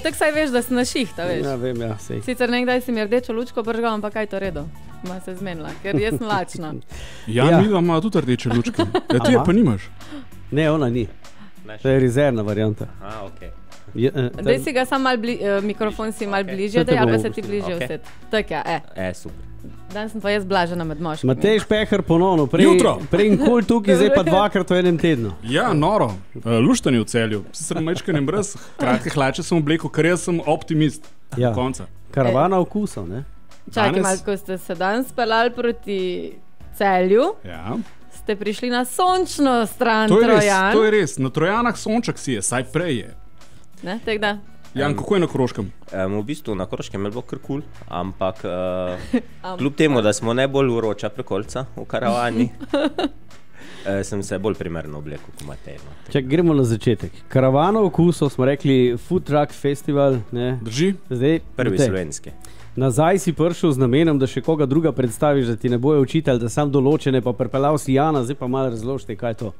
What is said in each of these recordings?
Tako saj veš, da si na šihta, veš. Ja, vem, ja, sej. Sicer nekdaj si mi rdečo lučko pržgal, ampak kaj to redo? Ma se zmenila, ker jaz sem lačna. Ja, midva ima tudi rdeče lučke. Ja, ti je pa nimaš. Ne, ona ni. To je rezervna varianta. Okay. Daj si ga sam mikrofon si mal bližje, da ali pa se ti bližje vse. Tako ja, super. Danes sem pa jaz blažena med moškimi. Matej Špeher ponovno, prej in kul tukaj, zdaj pa dvakrat v enem tednu. Ja, noro. Luštanje v Celju. Sicer mečkanem brez kratke hlače sem oblekel, ker jaz sem optimist. Ja. Konca. Karavana okusov, ne? Čakaj malo, ko ste se danes peljali proti Celju, ja. Ste prišli na sončno stran Trojan. To je res. Na Trojanah sonček si je, saj prej je. Ne, tak da. Jan, kako je na Koroškem? V bistvu na Koroškem je bilo kar kul, ampak kljub temu, da smo najbolj vroča prekolca v karavani, sem se bolj primerno oblekel kot Matej. Čak, gremo na začetek. Karavana okusov, smo rekli Food Truck Festival. Ne? Drži? Zdaj, prvi slovenski. Nazaj si prišel z namenom, da še koga druga predstaviš, da ti ne bojo učitelj, da sam določene, pa pripeljal si Jana, zdaj pa malo razložite, kaj je to.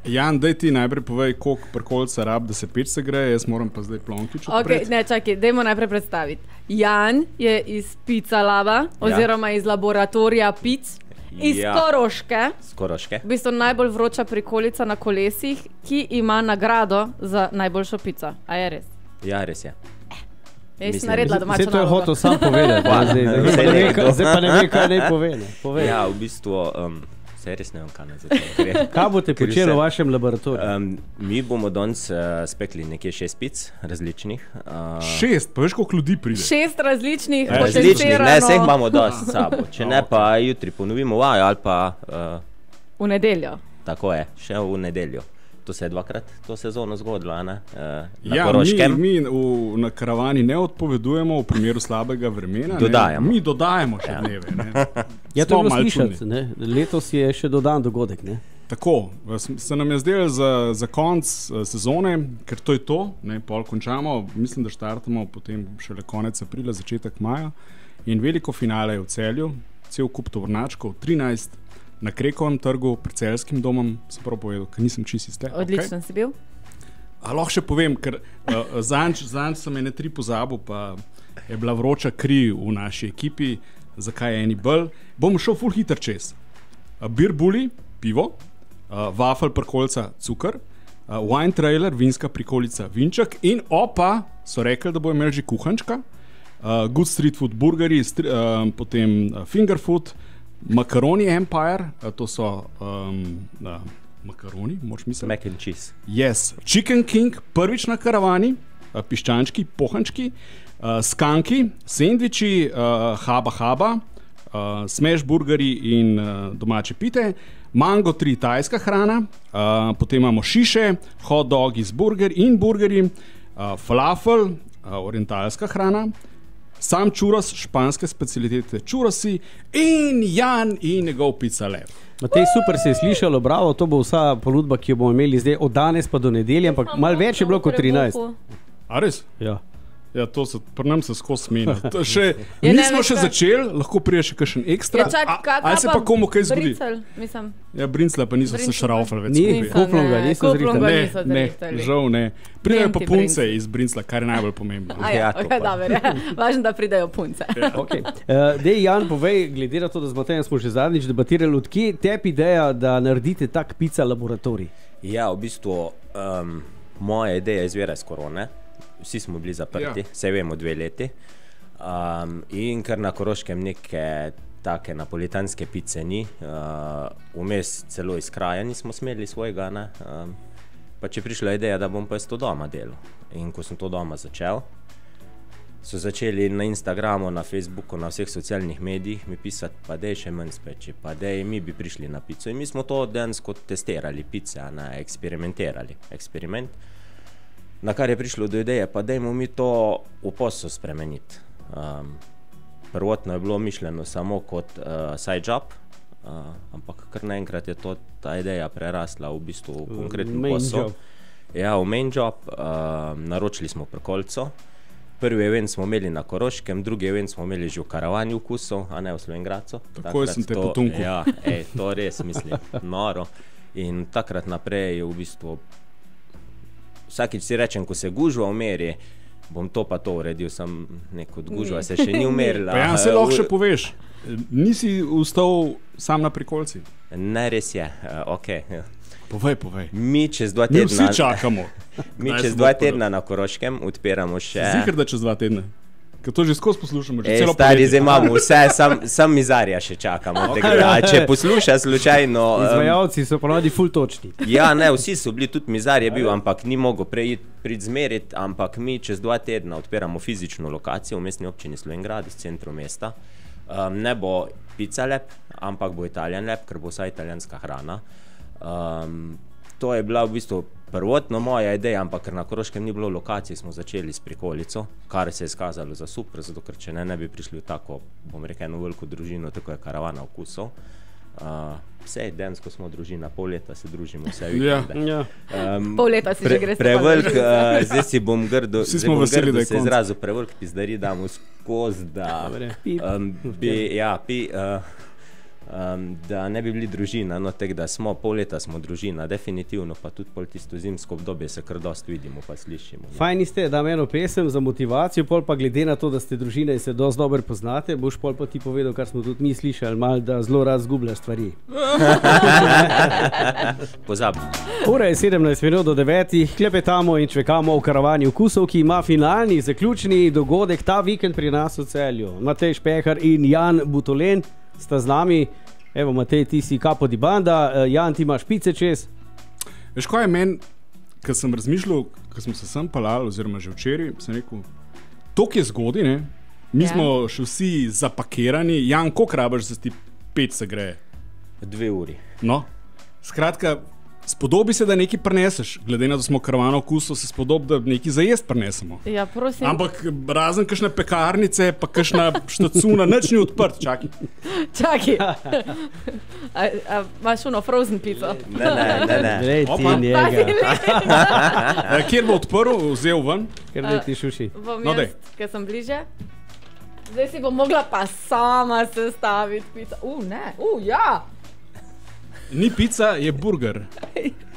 Jan, daj ti najprej povej, koliko prekolca rab, da se peč se gre, jaz moram pa zdaj plonkič odpreti. Ok, ne, čakaj, dajmo najprej predstaviti. Jan je iz Pizza Laba, oziroma iz laboratorija pic, iz Koroške. Z Koroške. V bistvu najbolj vroča prikolica na kolesih, ki ima nagrado za najboljšo pico. A je res? Ja, res je. Jaz sem naredila domačo nalogo. Zdaj to je hotel sam povedati. Zdaj pa ne ve, kaj naj pove. Ja, v bistvu... res ne vem, kaj ne zato. Kaj boste počeli v vašem laboratoriju? Mi bomo danes spekli nekje 6 pic različnih. 6? Pa veš, koliko ljudi pride? 6 različnih, ne, vseh imamo dosti s sabo. Če ne, pa jutri ponovimo vajo ali pa... v nedeljo. Tako je, še v nedeljo. To se je dvakrat to sezono zgodilo, ne? Na ja, Koroškem. Mi na karavani ne odpovedujemo v primeru slabega vremena. Dodajamo. Mi dodajemo še dneve. Ne? Ja, to je bilo slišati, ne? Letos je še dodan dogodek, ne? Tako, se nam je zdelo za konc sezone, ker to je to, ne? Pol končamo, mislim, da štartamo potem šele konec aprila, začetek maja in veliko finale je v Celju, cel kup tovornačkov, 13 na Krekovem trgu, pred Celjskim domom, sem prav povedal, ker nisem čist iz te. Odlično si bil. Lahko še povem, ker zanj sem ene 3 pozabil, pa je bila vroča kri v naši ekipi, zakaj eni bolj. Bom šel ful hiter čez. Beer Bully, pivo, Wafel prkolca, cukor, Wine Trailer, vinska prikolica, vinček in so rekli, da bojo imeli že kuhančka, Good Street Food burgeri, potem Finger Food, Macaroni Empire, to so makaroni, moč misliti? Mac and cheese. Yes. Chicken King, prvič na karavani, piščančki, pohančki, skanki, sendviči, haba, smash burgeri in domače pite, Mango 3 tajska hrana, potem imamo šiše, hot dogi z burgeri, falafel, orientalska hrana, sam čuros, španske specialitete čurosi in Jan in njegov Pizza Lab. Matej, super se je slišalo, bravo, to bo vsa ponudba, ki jo bomo imeli zdaj od danes pa do nedelje, ampak malo več je bilo kot 13. A res? Ja. Ja, to se pri nam se skozi smeni. Nismo še začeli, lahko prije še kakšen ekstra. Ali se pa komu kaj zgodi? Ja, brincla pa niso se šraufali več. Kuplonga niso zrihtali. Ne, žal ne. Pridejo pa punce iz brincla, kar je najbolj pomembno. Važno, da pridejo punce. Dej, Jan, povej, glede na to, da z Matejem smo že zadnjič debatirali, odkje tebi ideja, da naredite tak Pizza laboratorij? Ja, v bistvu moja ideja izvira iz korone. Vsi smo bili zaprti, se vemo 2 leti. In ker na Koroškem neke take napolitanske pice ni, vmes celo iz kraja nismo smeli svojega, ne. Pa če prišla ideja, da bom pa jaz to doma delal. In ko sem to doma začel, so začeli na Instagramu, na Facebooku, na vseh socialnih medijih mi pisati, pa dej še manj speči, pa dej mi bi prišli na pico. In mi smo to dejansko testirali, pice, ne, eksperiment. Na kar je prišlo do ideje, pa dajmo mi to v posel spremeniti. Prvotno je bilo mišljeno samo kot side job, ampak kar naenkrat je ta ideja prerasla v bistvu v konkretno posel. Ja, v main job. Naročili smo prkolco. Prvi event smo imeli na Koroškem, drugi event smo imeli že v karavani vkusov, a ne v Slovenj Gradcu. Takoj sem te potunku. Ja, to res mislim, noro. In takrat naprej je v bistvu vsakič si rečem, ko se gužva umeri, bom to pa to uredil, sem neko gužva se še ni umerila. Pa Jan, se lahko še poveš, nisi ustal sam na prikolci? Ne, res je, ok. Povej. Mi čez 2 Mi tedna... vsi čakamo. Mi čez 2 tedna na Koroškem odpiramo še... Zikr, da čez 2 tedna? Ker to že skozi poslušamo. Stari, zdaj imamo vse, sam Mizarja še čakamo. Če posluša slučajno... Izvajalci so ponavadi ful točni. Ja, ne, vsi so bili, tudi Mizar je bil, ampak ni mogel pridzmeriti, ampak mi čez 2 tedna odpiramo fizično lokacijo v mestni občini Slovenj Gradec, v centru mesta. Ne bo Pizza Lab, ampak bo Italian Lab, ker bo vsa italijanska hrana. To je bila v bistvu prvotno moja ideja, ampak ker na Koroškem ni bilo lokacije, smo začeli s prikolico, kar se je izkazalo za super, zato ker če ne bi prišli v tako, bom rekel, eno veliko družino, tako je karavana okusov. Vse, densko smo družina, pol leta se družimo, vse vikende. Pol leta si že greš. Prevelik, zdaj si bom grdo, Vsi smo veseli, da je se izrazil, prevelik pizdari damo skozi, da da ne bi bili družina, no tek da smo, pol leta smo družina, definitivno, pa tudi pol tisto zimsko obdobje se kar dost vidimo, pa slišimo. Fajni ste, dam eno pesem za motivacijo, pol pa glede na to, da ste družina in se dost dobro poznate, boš pol pa ti povedal, kar smo tudi mi slišali, mal, da zelo rad zgubljaš stvari. Pozabim. Ura je 17 minut do 9, klepetamo in čvekamo v karavani okusov, ki ima finalni, zaključni dogodek ta vikend pri nas v Celju. Matej Špehar in Jan Butolen sta z nami. Evo, Matej, ti si kapo di banda, Jan, ti imaš pice čez. Veš, kaj je meni, ko sem razmišljal, ko smo se sem palali, oziroma že včeraj, sem rekel, toliko je zgodaj, ne? Mi smo še vsi zapakirani. Jan, koliko rabiš, da ti pica gre? 2 uri. No, skratka, spodobi se, da nekaj prineseš. Glede na to, da smo karavana okusov, se spodobi, da nekaj za jesti prinesemo. Ja, prosim. Ampak razen kakšne pekarnice, pa kakšna štacuna, nič ni odprt, čakaj. Čakaj. Imaš ono frozen pico? Ne. Glej ti njega. Kjer bo odprl, vzel ven? Ker ne ti šuši. Bom jaz, ker sem bliže. Zdaj si bom mogla pa sama sestaviti pico. Ne, ja. Ni pica, je burger.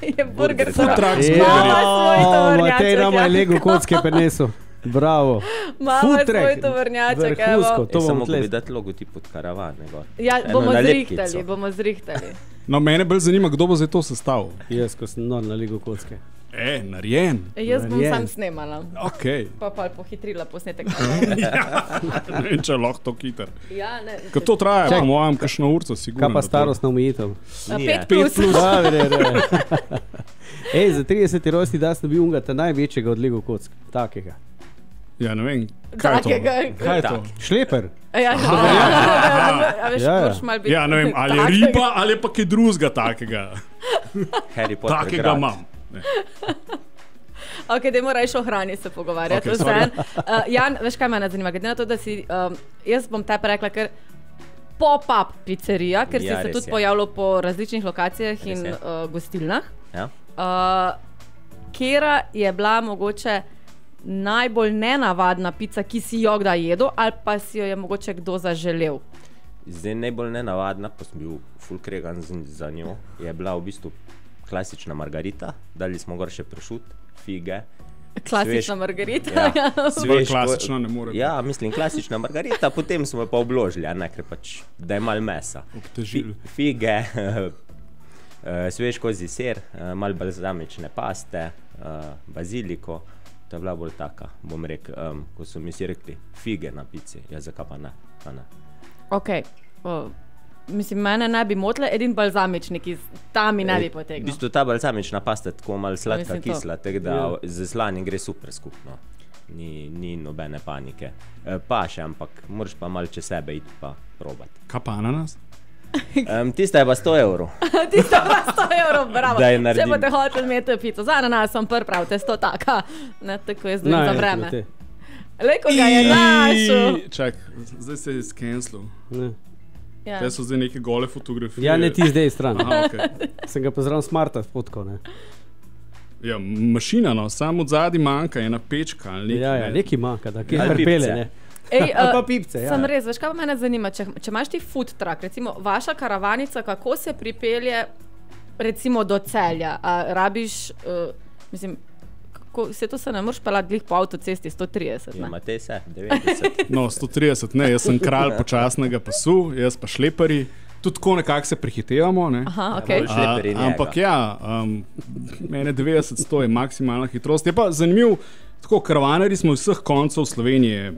Je burger. Food truck z burgerjem. Matej nama je Lego kocke prinesel. Bravo. Mama svoj tovrnjaček, evo. Samo bi dati logotip od karavane. Ja, bomo zrihtali. No, mene bolj zanima, kdo bo zdaj to sestavil. Jaz, ko sem na Lego kocke. Narejen. Jaz bom sam snemala. Ok. Pa pohitrila posnetek. Ne vem, če lahko to hiter. Ja, ne. Ko to traja, po mojem, kakšno urco sigurno. Kaj pa starostna omejitev? 5+. Ej, za 30. rojstni dan sem bil unga največjega od Lego kock. Takega. Ja, ne vem, kaj je to? Kaj je to? Šleper. Ja, ne vem, ali je riba, ali je pa kaj drugega takega. Harry Potter takega grad. imam. Ok, da moraš o hrani se pogovarjati. Jan, veš kaj me zanima? Glede na to, da si, jaz bom tepe rekla, ker pop-up pizzerija, ker si se tudi pojavljal po različnih lokacijah in gostilnah. Kera je bila mogoče najbolj nenavadna pica, ki si jo kdaj jedel, ali pa si jo je mogoče kdo zaželel? Zdaj najbolj nenavadna, pa sem bil ful kregan za njo, je bila v bistvu klasična margarita, dali smo gor še pršut, fige. Klasična margarita? Ja, klasična ne more biti. Ja, mislim, klasična margarita, potem smo jo pa obložili, ker pač, da je malo mesa. Obtežili. Fige, svež kozji sir, malo balzamične paste, baziliko. To je bila bolj taka, bom rekel, ko so mi si rekli, fige na pici, ja, zakaj pa ne? Ok, mislim, mene ne bi motile, edin balzamičnik, ta mi ne bi potegnil. V bistvu ta balzamična pasta je tako malo sladka, kisla, tako da z slanim gre super skupno. Ni nobene panike. Pa še, ampak moraš pa malo čez sebe iti pa probati. Kaj pa ananas? Tista je pa 100 evrov. Tista je pa 100 evrov, bravo. Da je naredim. Če boste hoteli imeti pico, za ananas sem pravite 100 taka. Ne, tako je zdaj za vreme. Leko ga je našel. Čak, zdaj se je skenslil. Ja. Te so zdaj neke gole fotografije. Ja, ne ti zdaj stran. Aha, okay. Sem ga pa zraven smarta fotkal, ne. Ja, mašina, no, samo od zadnji manjka, ena pečka ali nekaj. Ja, nekaj manjka, da kje pripele, ne. Ej, pa pipce, ja. Sem res, veš, kaj pa mene zanima, če imaš ti food truck, recimo vaša karavanica, kako se pripelje recimo do Celja? A rabiš, mislim, vse to se ne moreš pelati glih po avtocesti 130. Ja, Matej se, 90. No, 130, ne, jaz sem kralj počasnega pasu, jaz pa šlepari. Tudi tako nekako se prehitevamo. Ne? Aha, okay. Ampak ja, mene 90-100 je maksimalna hitrost. Je pa zanimiv, tako karavaneri smo vseh koncev Slovenije.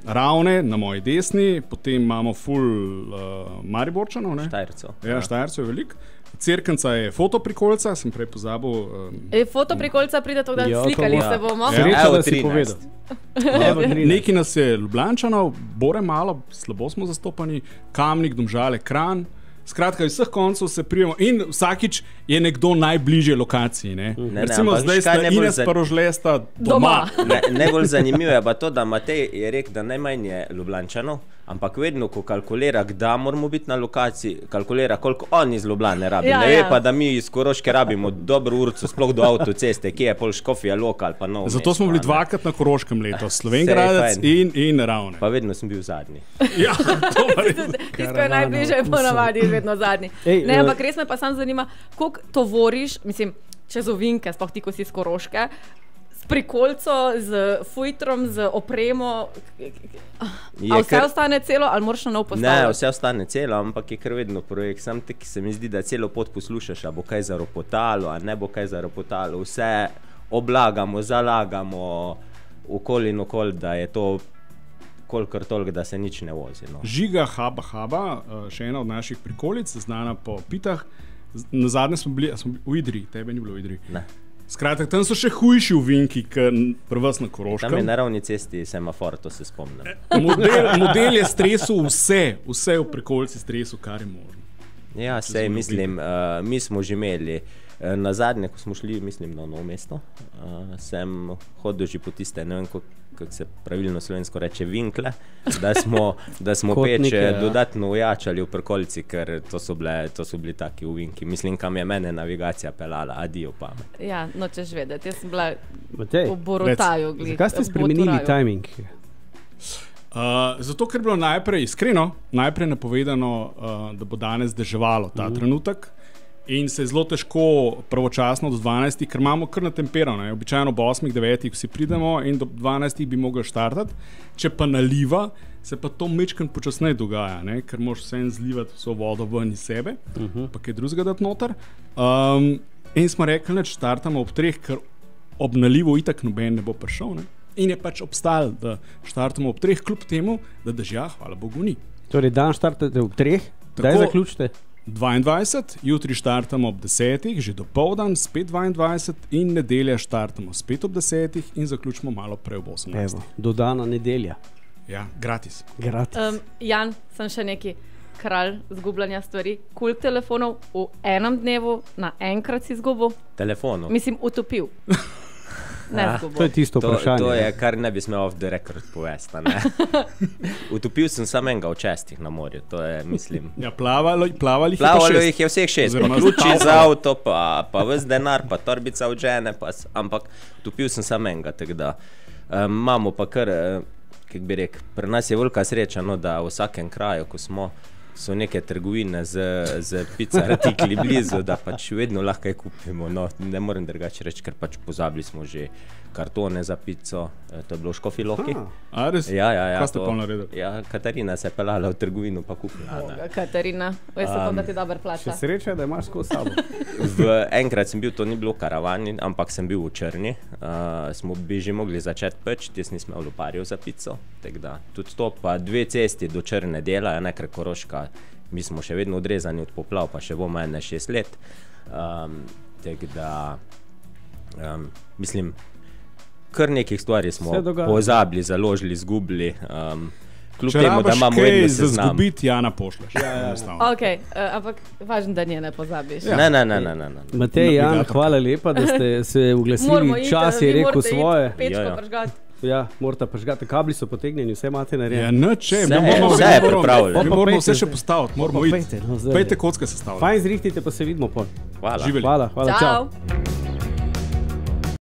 Ravne na moji desni, potem imamo ful Mariborčanov. Štajercev. Ja, Štajercev je veliko. Cerkenca je fotoprikolca, sem prej pozabil. Fotoprikolca pride to, da slikali se bomo. Sreča, da si povedal. Nekaj nas je Ljubljančanov, bore malo, slabo smo zastopani, Kamnik, Domžale, Kranj. Skratka, iz vseh koncev se prijemo in vsakič je nekdo najbližje lokaciji. Recimo zdaj sta Ines pa Rožle sta doma. Najbolj zanimivo je pa to, da Matej je rekel, da najmanj je Ljubljančanov, ampak vedno, ko kalkulira, kdaj moramo biti na lokaciji, kalkulira, koliko on iz Ljubljane rabi. Ne ve pa, da mi iz Koroške rabimo dobro urco, sploh do avtoceste, kje je pol Škofja lokal, pa Novo Mesto. Zato smo bili dvakrat na Koroškem letos, Slovenjgradec in Ravne. Pa vedno sem bil zadnji. Ja, to pa res. Tisto je najbližje, ponavadi vedno zadnji. Ne, ampak res me pa sam zanima, koliko tovoriš, mislim, čez ovinke, sploh ti, ko si iz Koroške, s prikolco, z fujtrom, z opremo, a vse ostane celo, ali moraš na nov postavljati? Ne, vse ostane celo, ampak je kar vedno projekt. Sam tako se mi zdi, da celo pot poslušaš, a bo kaj zaropotalo, a ne bo kaj zaropotalo. Vse oblagamo, zalagamo, okoli in okoli, da je to kolikor toliko, da se nič ne vozi. No. Žiga Haba, še ena od naših prikolic, znana po pitah. Nazadnje smo bili v Idriji, tebe ni bilo v Idriji. Ne. Skratka, tam so še hujši ovinki, kot pri vas na Koroškem. Tam je na ravni cesti semafor, to se spomnim. Model je stresul vse v prikolici stresul, kar je možno. Ja, sej, mislim, mi smo že imeli. Nazadnje, ko smo šli, mislim, na Novo Mesto, sem hodil že po tiste, ne vem, kako se pravilno slovensko reče, vinkle, da smo peče dodatno ujačali v prikolici, ker to so bili taki uvinki. Mislim, kam je mene navigacija pelala, adijo pamet. Ja, nočeš vedeti, jaz sem bila po Borotaju. Zakaj ste spremenili timing? Zato, ker je bilo najprej napovedano, da bo danes deževalo ta trenutek. In se je zelo težko pravočasno do 12, ker imamo kar natemperano. Običajno ob 8, 9 vsi pridemo in do 12 bi mogli štartati. Če pa naliva, se pa to mečkrat počasneje dogaja, ker moraš vse zlivati vso vodo ven iz sebe, pa kaj drugega dati noter. In smo rekli, da štartamo ob 3, ker ob nalivu itak noben ne bo prišel. In je pač obstal, da štartamo ob 3, kljub temu, da dežja, hvala Bogu, ni. Torej, dan štartate ob 3, daj zaključite. 22, jutri štartamo ob 10, že dopoldan, spet 22 in nedelja štartamo spet ob 10 in zaključimo malo prej ob 18. Evo, dodana nedelja. Ja, gratis. Jan, sem še neki kralj zgubljanja stvari. Koliko telefonov v enem dnevu naenkrat si izgubil? Telefonov? Mislim, utopil. To je tisto vprašanje. To je, kar ne bi smel off the record povesti. Utopil sem samo enega v 6 na morju, to je, mislim... Ja, plavalo jih je vseh 6, pa ključi za avto, pa ves denar, pa torbica od žene, ampak utopil sem samo enega, tako da imamo pa kar, kako bi rekel, pri nas je velika sreča, da v vsakem kraju, ko so neke trgovine z pica artikli blizu, da pač vedno lahko kaj kupimo. No, ne morem drugače reči, ker pač pozabili smo že kartone za pico, to je bilo v Škofji Loki. A res? Ja. Kaj ste pa naredili? Ja, Katarina se je pelala v trgovino pa kupila. Katarina, veš se pa, da ti dobro plača. Še sreča, da imaš skozi sabo. Enkrat sem bil, to ni bilo karavani, ampak sem bil v Črni. Smo bi že mogli začeti peč, jaz nisem imel luparjev za pico. Tudi to pa 2 cesti do Črne delajo, nekaj Koroška. Mi smo še vedno odrezani od poplav, pa še bomo 6 let. Mislim, kar nekih stvari smo pozabili, založili, izgubili. Kljub temu, da imamo vedno seznam. Za zgubiti, Jana pošleš. Ok, ampak važno, da nje ne pozabiš. Ne. Matej, Jan, hvala lepa, da ste se oglasili. Čas je rekel svoje. Pečko pržgati. Ja, morate pržgati, kabli so potegnjeni, vse imate narejeno. Ja, nič, vse je pripravljeno. Mi moramo vse še postaviti, moramo iti. Pejte kocke sestavljati. Fajn zrihtite, pa se vidimo pol. Hvala. Živeli. Hvala, čau.